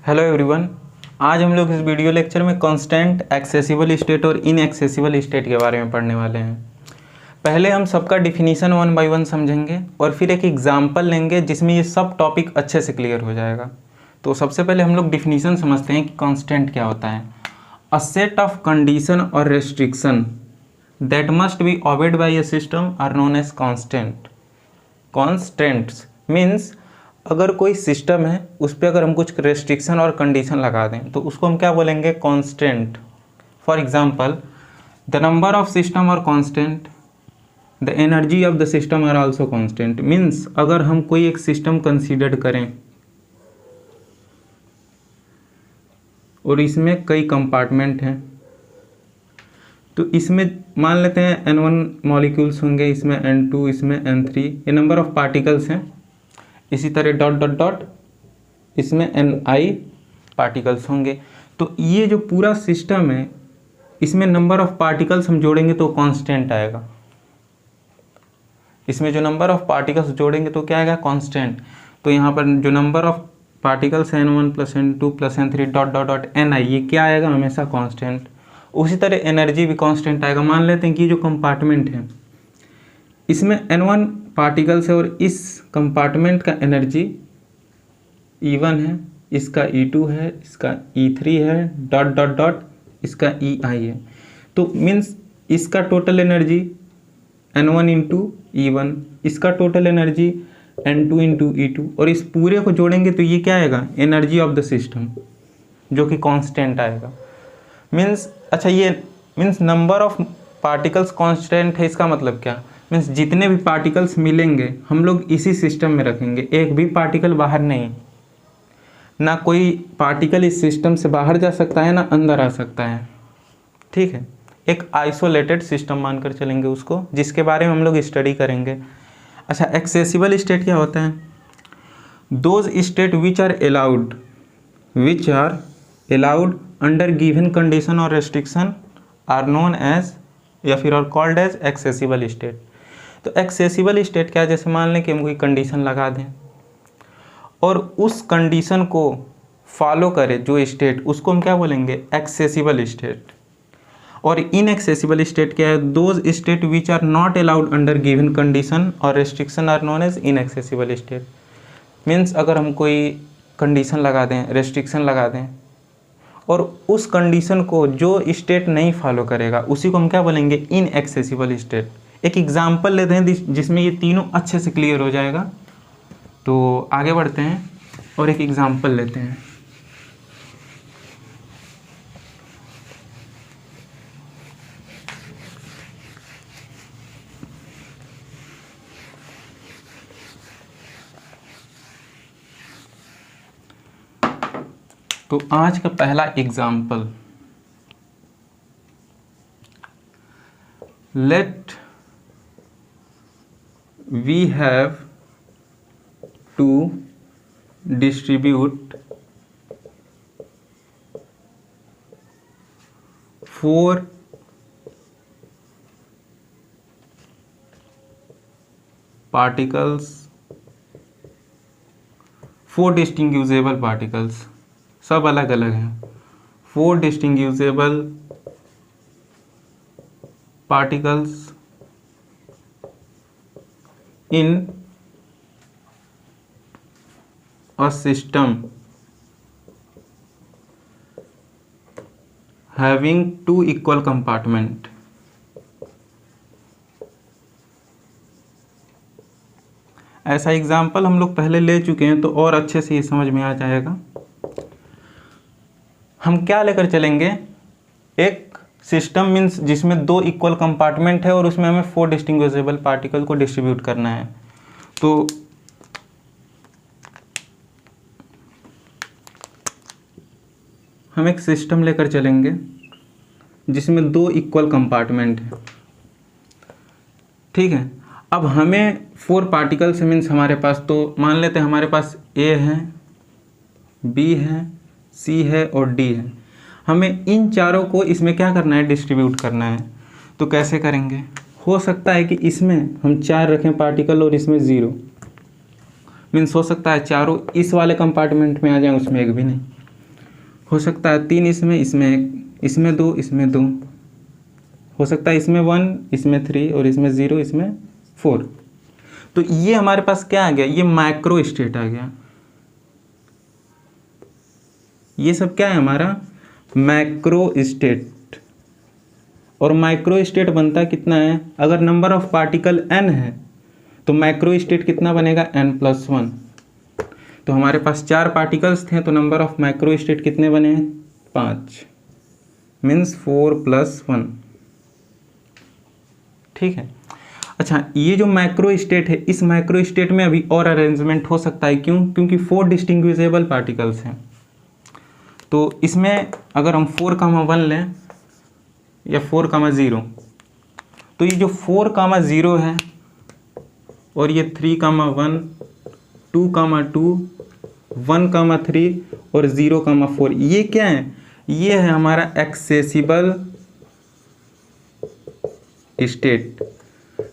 Hello everyone. आज हम लोग इस वीडियो लेक्चर में कांस्टेंट, एक्सेसिबल स्टेट और इनएक्सेसिबल स्टेट के बारे में पढ़ने वाले हैं। पहले हम सबका डिफिनीशन वन बाय वन समझेंगे और फिर एक एग्जांपल लेंगे जिसमें ये सब टॉपिक अच्छे से क्लियर हो जाएगा। तो सबसे पहले हम लोग डिफिनीशन समझते हैं कि कांस्टेंट क्या होता है। अ सेट ऑफ कंडीशन और restriction that must be obeyed by a system are known as constant. Constants means अगर कोई सिस्टम है उस पर अगर हम कुछ रेस्ट्रिक्शन और कंडीशन लगा दें तो उसको हम क्या बोलेंगे, constant. For example, the number of system और constant, the energy of the system are also constant. Means अगर हम कोई एक सिस्टम कंसीडर करें और इसमें कई कंपार्टमेंट हैं, तो इसमें मान लेते हैं N1 मॉलिक्यूल्स होंगे, इसमें N2, इसमें N3, ये नंबर ऑफ पार्टिकल्स हैं। इसी तरह डॉट डॉट डॉट इसमें Ni पार्टिकल्स होंगे। तो ये जो पूरा सिस्टम है इसमें नंबर ऑफ पार्टिकल्स हम जोड़ेंगे तो कांस्टेंट आएगा। इसमें जो नंबर ऑफ पार्टिकल्स जोड़ेंगे तो क्या आएगा, कांस्टेंट। तो यहाँ पर जो number of particles N1 + N2 + N3 dot dot dot Ni, ये क्या आएगा, हमेशा कांस्टेंट। उसी तरह एनर्जी भी कांस्टेंट आएगा। मान लेते हैं कि जो कंपार्टमेंट है इसमें N1 पार्टिकल्स है और इस कंपार्टमेंट का एनर्जी E1 है, इसका E2 है, इसका E3 है, डॉट डॉट डॉट इसका EI है। तो मीन्स इसका टोटल एनर्जी N1 × E1, इसका टोटल एनर्जी N2 × E2, और इस पूरे को जोड़ेंगे तो ये क्या आएगा, एनर्जी ऑफ द सिस्टम, जो कि कांस्टेंट आएगा। मीन्स अच्छा, ये means number of particles constant है। इसका मतलब क्या, मीन्स जितने भी पार्टिकल्स मिलेंगे हम लोग इसी सिस्टम में रखेंगे, एक भी पार्टिकल बाहर नहीं। ना कोई पार्टिकल इस सिस्टम से बाहर जा सकता है ना अंदर आ सकता है। ठीक है, एक आइसोलेटेड सिस्टम मानकर चलेंगे उसको, जिसके बारे में हम लोग स्टडी करेंगे। अच्छा, एक्सेसिबल स्टेट क्या होता है, those state which are allowed under given condition और रेस्ट्रिक्शन आर नोन एज या फिर और कॉल्ड एज एक्सेसिबल स्टेट। तो एक्सेसिबल स्टेट क्या है, जैसे मान लें कि हम कोई कंडीशन लगा दें और उस कंडीशन को फॉलो करे जो स्टेट, उसको हम क्या बोलेंगे, एक्सेसिबल स्टेट। और इनएक्सेसिबल स्टेट क्या है, those state which are not allowed under given condition और restriction are known as inaccessible state. Means अगर हम कोई कंडीशन लगा दें, रेस्ट्रिक्शन लगा दें, और उस कंडीशन को जो स्टेट नहीं फॉलो करेगा उसी को हम क्या बोलेंगे, इनएक्सेसिबल स्टेट। एक एग्जांपल लेते हैं जिसमें ये तीनों अच्छे से क्लियर हो जाएगा। तो आगे बढ़ते हैं और एक एग्जांपल लेते हैं। तो आज का पहला example, let we have to distribute 4 particles, 4 distinguishable particles, सब अलग अलग हैं। 4 distinguishable particles in a system having 2 equal compartment। ऐसा एग्जाम्पल हम लोग पहले ले चुके हैं तो और अच्छे से ये समझ में आ जाएगा। हम क्या लेकर चलेंगे, एक सिस्टम मीन्स जिसमें 2 इक्वल कंपार्टमेंट है और उसमें हमें 4 डिस्टिंग्विशेबल पार्टिकल को डिस्ट्रीब्यूट करना है। तो हम एक सिस्टम लेकर चलेंगे जिसमें 2 इक्वल कंपार्टमेंट है। ठीक है, अब हमें 4 पार्टिकल्स मीन्स हमारे पास, तो मान लेते हैं हमारे पास A है, B है, C है और D है। हमें इन चारों को इसमें क्या करना है, डिस्ट्रीब्यूट करना है। तो कैसे करेंगे, हो सकता है कि इसमें हम 4 रखें पार्टिकल और इसमें 0, मीन्स हो सकता है चारों इस वाले कंपार्टमेंट में आ जाए, उसमें एक भी नहीं। हो सकता है 3 इसमें, इसमें 1, इसमें 2, इसमें 2, हो सकता है इसमें 1, इसमें 3 और इसमें 0, इसमें 4। तो ये हमारे पास क्या आ गया, ये माइक्रो स्टेट आ गया। ये सब क्या है हमारा मैक्रो स्टेट। और माइक्रो स्टेट बनता कितना है, अगर नंबर ऑफ पार्टिकल n है तो माइक्रो स्टेट कितना बनेगा n+1। तो हमारे पास 4 पार्टिकल्स थे तो नंबर ऑफ माइक्रो स्टेट कितने बने, 5, मीन्स 4+1। ठीक है। अच्छा, ये जो माइक्रो स्टेट है, इस माइक्रो स्टेट में अभी और अरेंजमेंट हो सकता है। क्यों? क्योंकि 4 डिस्टिंग्विशेबल पार्टिकल्स हैं। तो इसमें अगर हम 4,1 लें या 4,0, तो ये जो 4,0 है और ये 3,1, 2,2, 1,3 और 0,4, ये क्या है, ये है हमारा एक्सेसिबल स्टेट।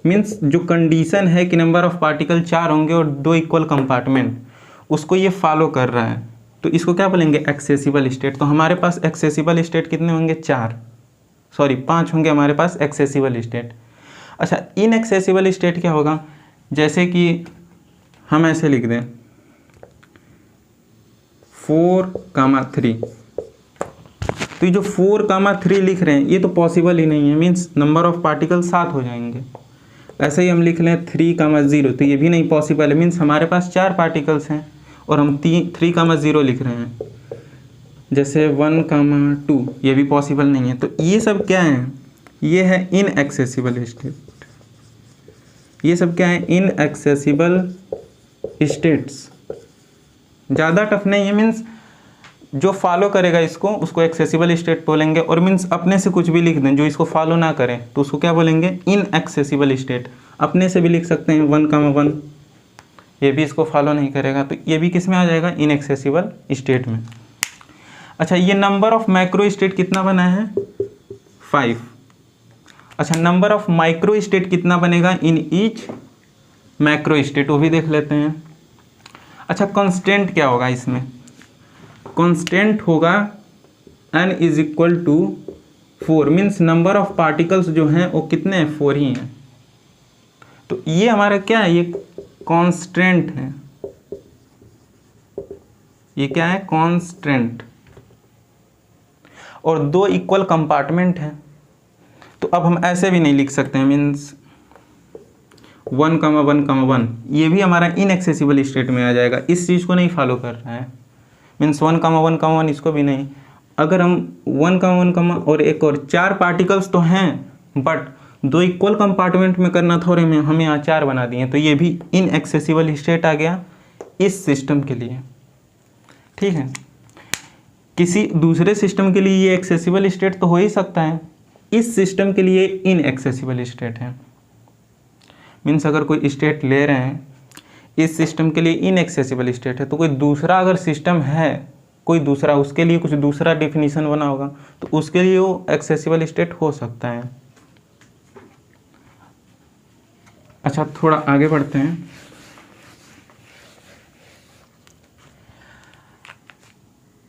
मीन्स जो कंडीशन है कि नंबर ऑफ पार्टिकल 4 होंगे और 2 इक्वल कंपार्टमेंट, उसको ये फॉलो कर रहा है, तो इसको क्या बोलेंगे, एक्सेसिबल स्टेट। तो हमारे पास एक्सेसिबल स्टेट कितने होंगे, 5 होंगे हमारे पास एक्सेसिबल स्टेट। अच्छा, इनएक्सेसिबल स्टेट क्या होगा, जैसे कि हम ऐसे लिख दें 4,3, तो ये जो 4,3 लिख रहे हैं ये तो पॉसिबल ही नहीं है, मीन्स नंबर ऑफ पार्टिकल 7 हो जाएंगे। ऐसे ही हम लिख लें 3,0, तो ये भी नहीं पॉसिबल है, मीन्स हमारे पास 4 पार्टिकल्स हैं और हम 3,0 लिख रहे हैं। जैसे 1,2, ये भी पॉसिबल नहीं है। तो ये सब क्या है, ये है इनएक्सेसिबल स्टेट। ये सब क्या है, इनएक्सेसिबल स्टेट्स। ज़्यादा टफ नहीं है, मीन्स जो फॉलो करेगा इसको उसको एक्सेसिबल स्टेट बोलेंगे। और मीन्स अपने से कुछ भी लिख दें जो इसको फॉलो ना करें तो उसको क्या बोलेंगे, इनएक्सेसिबल स्टेट। अपने से भी लिख सकते हैं 1,1, ये भी इसको फॉलो नहीं करेगा तो ये भी किस में आ जाएगा, इनएक्सेसिबल स्टेट में। अच्छा, ये नंबर ऑफ मैक्रो स्टेट कितना बना है, 5। अच्छा, नंबर ऑफ माइक्रो स्टेट कितना बनेगा इन ईच मैक्रो स्टेट, वो भी देख लेते हैं। अच्छा, कांस्टेंट क्या होगा इसमें, कांस्टेंट होगा n = 4, means number of particles जो हैं वो कितने हैं, 4 ही हैं। तो ये हमारा क्या है, ये कांस्टेंट है। ये क्या है, कांस्टेंट। और 2 इक्वल कंपार्टमेंट हैं, तो अब हम ऐसे भी नहीं लिख सकते हैं, मीन्स 1,1,1, ये भी हमारा इनएक्सेसिबल स्टेट में आ जाएगा। इस चीज़ को नहीं फॉलो कर रहा है, मीन्स 1,1,1 इसको भी नहीं। अगर हम 1,1, और एक और 4 पार्टिकल्स तो हैं बट 2 इक्वल कंपार्टमेंट में करना था और हमें यहाँ 4 बना दिए, तो ये भी इनएक्सेसिबल स्टेट आ गया इस सिस्टम के लिए। ठीक है, किसी दूसरे सिस्टम के लिए ये एक्सेसिबल स्टेट तो हो ही सकता है, इस सिस्टम के लिए इनएक्सेसिबल स्टेट है। मीन्स अगर कोई स्टेट ले रहे हैं इस सिस्टम के लिए इनएक्सेसिबल स्टेट है, तो कोई दूसरा अगर सिस्टम है, कोई दूसरा, उसके लिए कुछ दूसरा डिफिनीशन बना होगा तो उसके लिए वो एक्सेसिबल स्टेट हो सकता है। अच्छा, थोड़ा आगे बढ़ते हैं।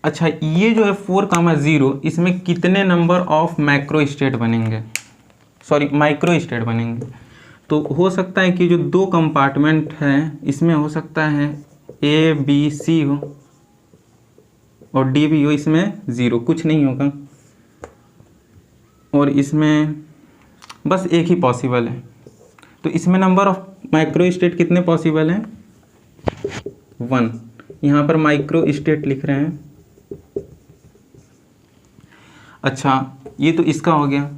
अच्छा, ये जो है 4,0, इसमें कितने नंबर ऑफ मैक्रो स्टेट बनेंगे, सॉरी माइक्रो स्टेट बनेंगे। तो हो सकता है कि जो 2 कंपार्टमेंट हैं इसमें हो सकता है A, B, C हो और D भी हो, इसमें 0 कुछ नहीं होगा, और इसमें बस एक ही पॉसिबल है। तो इसमें नंबर ऑफ माइक्रो स्टेट कितने पॉसिबल हैं, 1। यहाँ पर माइक्रो स्टेट लिख रहे हैं। अच्छा, ये तो इसका हो गया।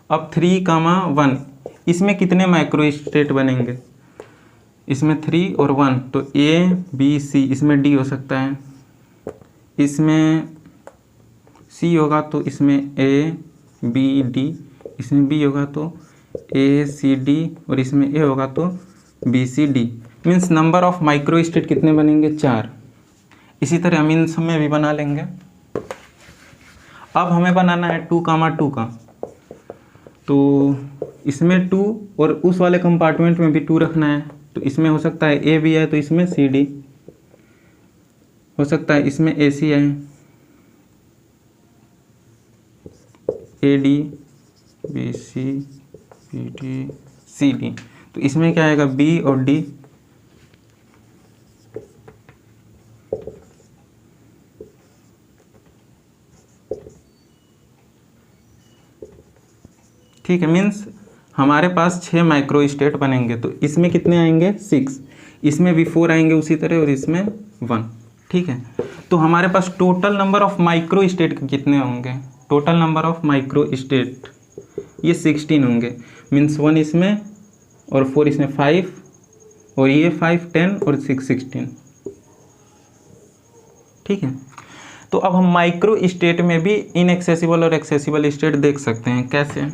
अब 3,1, इसमें कितने माइक्रो स्टेट बनेंगे, इसमें 3 और 1, तो A, B, C, इसमें D हो सकता है, इसमें C होगा तो इसमें A, B, D, इसमें B होगा तो A, C, D, और इसमें A होगा तो B, C, D। Means number of micro state कितने बनेंगे, 4। इसी तरह हम इन सब में भी बना लेंगे। अब हमें बनाना है 2,2 का, तो इसमें 2 और उस वाले कंपार्टमेंट में भी 2 रखना है। तो इसमें हो सकता है A भी है तो इसमें C, D हो सकता है, इसमें AC है A D B C B D C D. तो इसमें क्या आएगा, बी और डी। ठीक है, मीन्स हमारे पास 6 माइक्रो स्टेट बनेंगे। तो इसमें कितने आएंगे, 6, इसमें भी 4 आएंगे उसी तरह, और इसमें 1। ठीक है, तो हमारे पास total number of micro state कितने होंगे, total number of micro state ये 16 होंगे। मीन्स 1 इसमें और 4 इसमें, 5, और ये 5, 10 और 6, 16। ठीक है, तो अब हम माइक्रो स्टेट में भी इनएक्सेसिबल और एक्सेसिबल स्टेट देख सकते हैं। कैसे,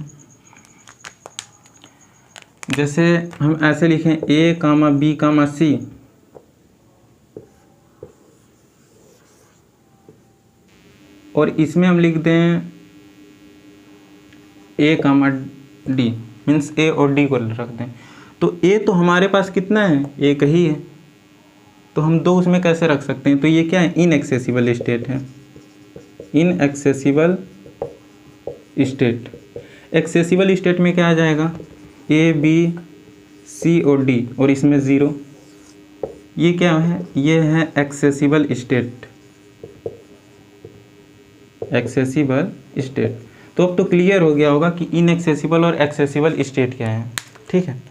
जैसे हम ऐसे लिखें ए कामा बी कामा सी, और इसमें हम लिख दें ए कामा डी, मीन्स ए और डी को रख दें। तो ए तो हमारे पास कितना है, एक ही है, तो हम 2 उसमें कैसे रख सकते हैं। तो ये क्या है, इनएक्सेसिबल स्टेट है, इनएक्सेसिबल स्टेट। एक्सेसिबल स्टेट में क्या आ जाएगा, ए बी सी और डी, और इसमें 0। ये क्या है, ये है एक्सेसिबल स्टेट, एक्सेसिबल स्टेट। तो अब तो क्लियर हो गया होगा कि इनएक्सेसिबल और एक्सेसिबल स्टेट क्या है। ठीक है,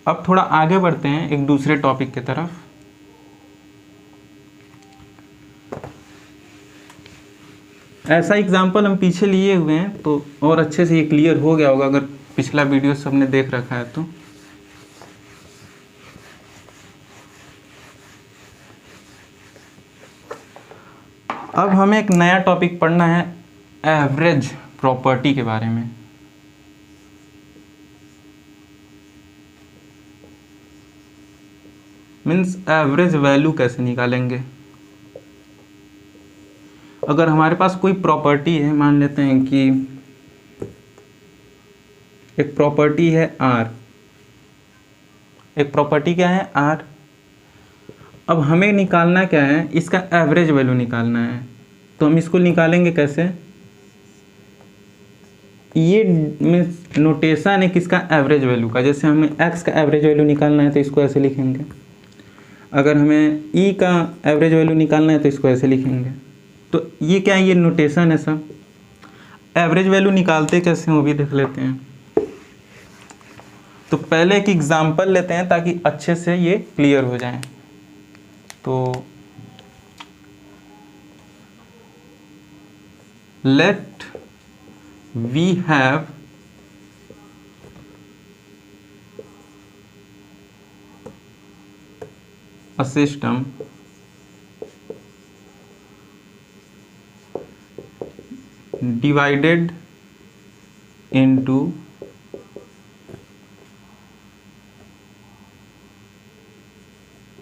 अब थोड़ा आगे बढ़ते हैं एक दूसरे टॉपिक की तरफ। ऐसा एग्जाम्पल हम पीछे लिए हुए हैं, तो और अच्छे से ये क्लियर हो गया होगा अगर पिछला वीडियो सबने देख रखा है तो। अब हमें एक नया टॉपिक पढ़ना है, एवरेज प्रॉपर्टी के बारे में। मीन्स एवरेज वैल्यू कैसे निकालेंगे। अगर हमारे पास कोई प्रॉपर्टी है, मान लेते हैं कि एक प्रॉपर्टी है आर, एक प्रॉपर्टी क्या है आर। अब हमें निकालना क्या है, इसका एवरेज वैल्यू निकालना है। तो हम इसको निकालेंगे कैसे, ये नोटेशन है किसका, एवरेज वैल्यू का। जैसे हमें एक्स का एवरेज वैल्यू निकालना है तो इसको ऐसे लिखेंगे, अगर हमें ई का एवरेज वैल्यू निकालना है तो इसको ऐसे लिखेंगे। तो ये क्या है, ये नोटेशन है सब। एवरेज वैल्यू निकालते कैसे वो भी देख लेते हैं। तो पहले एक एग्जांपल लेते हैं ताकि अच्छे से ये क्लियर हो जाए। तो let we have a system divided into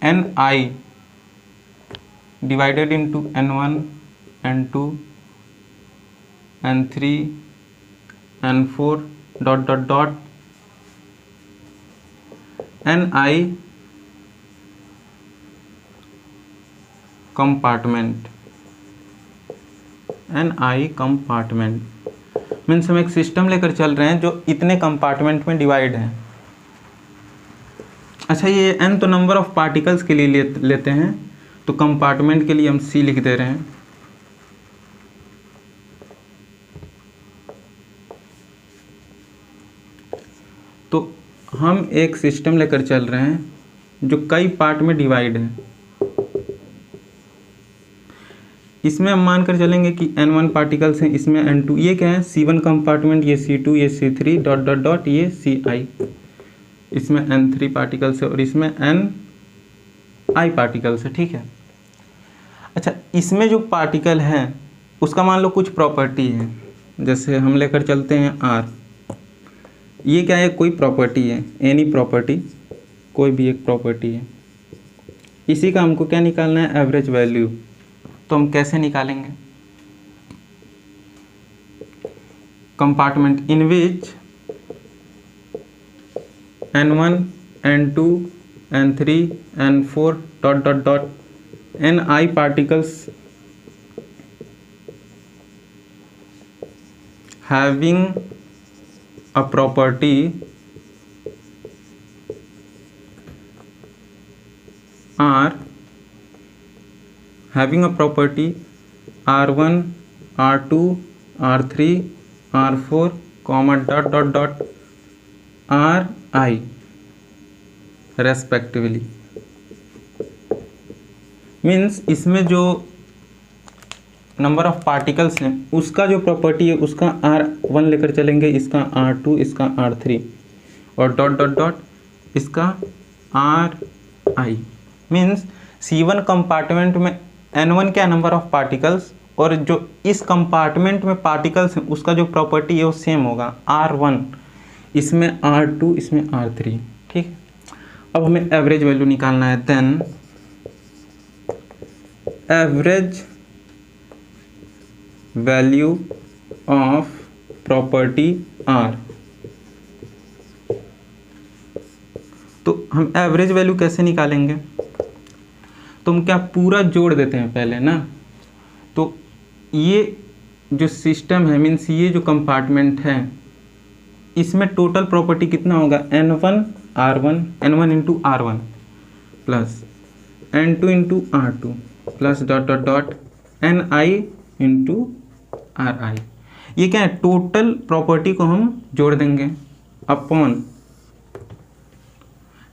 ni, divided into n1, n2, n3, n4 dot dot dot ni compartment. ni compartment means हम एक सिस्टम लेकर चल रहे हैं जो इतने कंपार्टमेंट में डिवाइड है। अच्छा, ये n तो नंबर ऑफ पार्टिकल्स के लिए लेते हैं, तो कंपार्टमेंट के लिए हम c लिख दे रहे हैं। तो हम एक सिस्टम लेकर चल रहे हैं जो कई पार्ट में डिवाइड है। इसमें हम मानकर चलेंगे कि n1 पार्टिकल्स हैं, इसमें n2, ये क्या है c1 कंपार्टमेंट, ये c2, ये c3 डॉट डॉट डॉट, ये ci, इसमें n3 पार्टिकल्स है और इसमें ni पार्टिकल्स है। ठीक है, अच्छा, इसमें जो पार्टिकल है उसका मान लो कुछ प्रॉपर्टी है। जैसे हम लेकर चलते हैं r, ये क्या है, कोई प्रॉपर्टी है, एनी प्रॉपर्टी, कोई भी एक प्रॉपर्टी है। इसी का हमको क्या निकालना है, एवरेज वैल्यू। तो हम कैसे निकालेंगे, compartment in which n1, n2, n3, n4 dot dot dot ni particles having a property R1, R2, R3, R4, dot dot dot Ri respectively. Means इसमें जो नंबर ऑफ पार्टिकल्स हैं उसका जो प्रॉपर्टी है उसका R1 लेकर चलेंगे, इसका R2, इसका R3 और डॉट डॉट डॉट इसका Ri। मीन्स C1 कंपार्टमेंट में N1 क्या नंबर ऑफ पार्टिकल्स और जो इस कंपार्टमेंट में पार्टिकल्स हैं उसका जो प्रॉपर्टी है वो सेम होगा, R1 इसमें R2 इसमें R3। ठीक है, अब हमें एवरेज वैल्यू निकालना है। Then average value of property R। तो हम एवरेज वैल्यू कैसे निकालेंगे, तो हम क्या पूरा जोड़ देते हैं पहले ना। तो ये जो सिस्टम है, मीन्स ये जो कंपार्टमेंट है इसमें टोटल प्रॉपर्टी कितना होगा, N1 R1 N1 into R1 plus N2 into R2 plus dot dot dot Ni into Ri। ये क्या है, टोटल प्रॉपर्टी को हम जोड़ देंगे अपॉन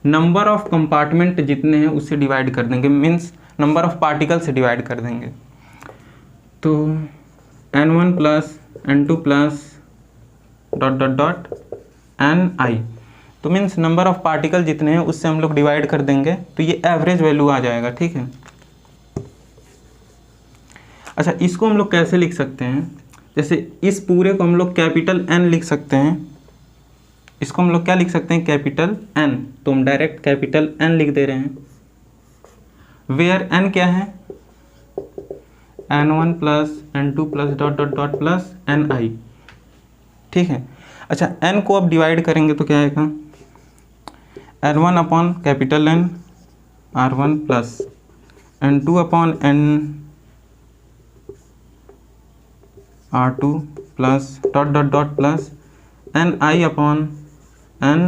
नंबर ऑफ कंपार्टमेंट जितने हैं उससे डिवाइड कर देंगे, मीन्स नंबर ऑफ पार्टिकल से डिवाइड कर देंगे। तो N1 plus N2 plus dot dot dot Ni, तो मीन्स नंबर ऑफ पार्टिकल जितने हैं उससे हम लोग डिवाइड कर देंगे, तो ये एवरेज वैल्यू आ जाएगा। ठीक है, अच्छा इसको हम लोग कैसे लिख सकते हैं, जैसे इस पूरे को हम लोग कैपिटल N लिख सकते हैं, इसको हम लोग क्या लिख सकते हैं, कैपिटल N। तो हम डायरेक्ट कैपिटल N लिख दे रहे हैं, वेयर N क्या है, N1 plus N2 plus dot dot dot plus Ni। ठीक है, अच्छा N को अब डिवाइड करेंगे तो क्या आएगा, N1 upon capital N R1 plus N2 upon N R2 plus dot dot dot plus Ni upon N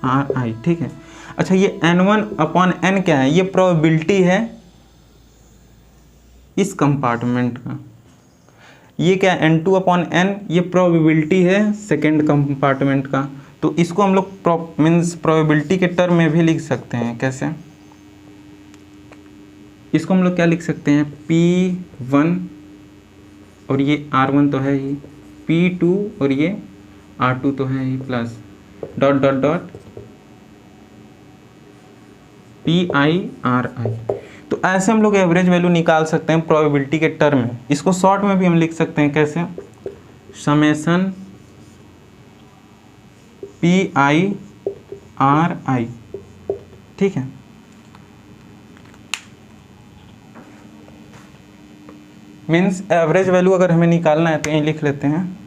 Ri। ठीक है, अच्छा ये N1 अपॉन N क्या है, ये प्रोबेबिलिटी है इस कंपार्टमेंट का, ये क्या है N2 अपॉन N, ये प्रोबेबिलिटी है सेकेंड कंपार्टमेंट का। तो इसको हम लोग मीन्स प्रोबेबिलिटी के टर्म में भी लिख सकते हैं। कैसे, इसको हम लोग क्या लिख सकते हैं, P1 और ये R1 तो है ही, P2 और ये R2 तो है ही, plus dot dot dot PiRi। तो ऐसे हम लोग एवरेज वैल्यू निकाल सकते हैं प्रोबेबिलिटी के टर्म में। इसको शॉर्ट में भी हम लिख सकते हैं, कैसे, समेशन PiRi। ठीक है, मीन्स एवरेज वैल्यू अगर हमें निकालना है तो यही लिख लेते हैं,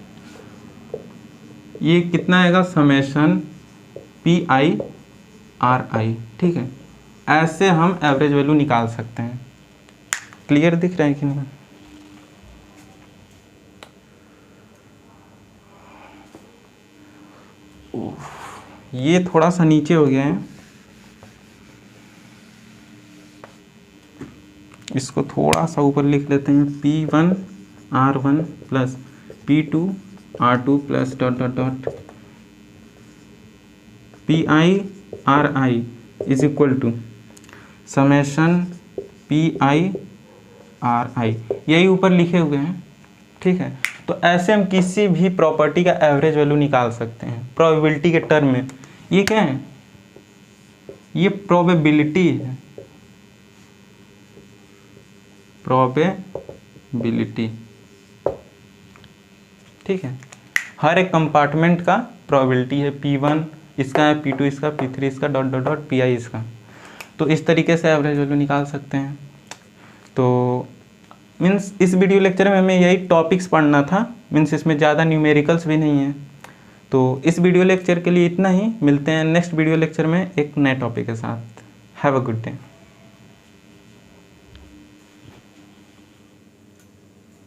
ये कितना आएगा, समेशन PiRi। ठीक है, ऐसे हम एवरेज वैल्यू निकाल सकते हैं। क्लियर दिख रहा है कि नहीं, ये थोड़ा सा नीचे हो गया है, इसको थोड़ा सा ऊपर लिख लेते हैं, P1 R1 plus P2 R2 plus dot dot dot PiRi is equal to summation PiRi, यही ऊपर लिखे हुए हैं। ठीक है, तो ऐसे हम किसी भी प्रॉपर्टी का एवरेज वैल्यू निकाल सकते हैं प्रोबेबिलिटी के टर्म में। ये क्या है, ये प्रोबेबिलिटी है, प्रोबेबिलिटी। ठीक है, हर एक कंपार्टमेंट का प्रोबेबिलिटी है, P1 इसका है, P2 इसका, P3 इसका, डॉट डॉट डॉट Pi इसका। तो इस तरीके से एवरेज वैल्यू निकाल सकते हैं। तो मीन्स इस वीडियो लेक्चर में हमें यही टॉपिक्स पढ़ना था, मीन्स इसमें ज़्यादा न्यूमेरिकल्स भी नहीं है। तो इस वीडियो लेक्चर के लिए इतना ही, मिलते हैं नेक्स्ट वीडियो लेक्चर में एक नए टॉपिक के साथ। Have a good day.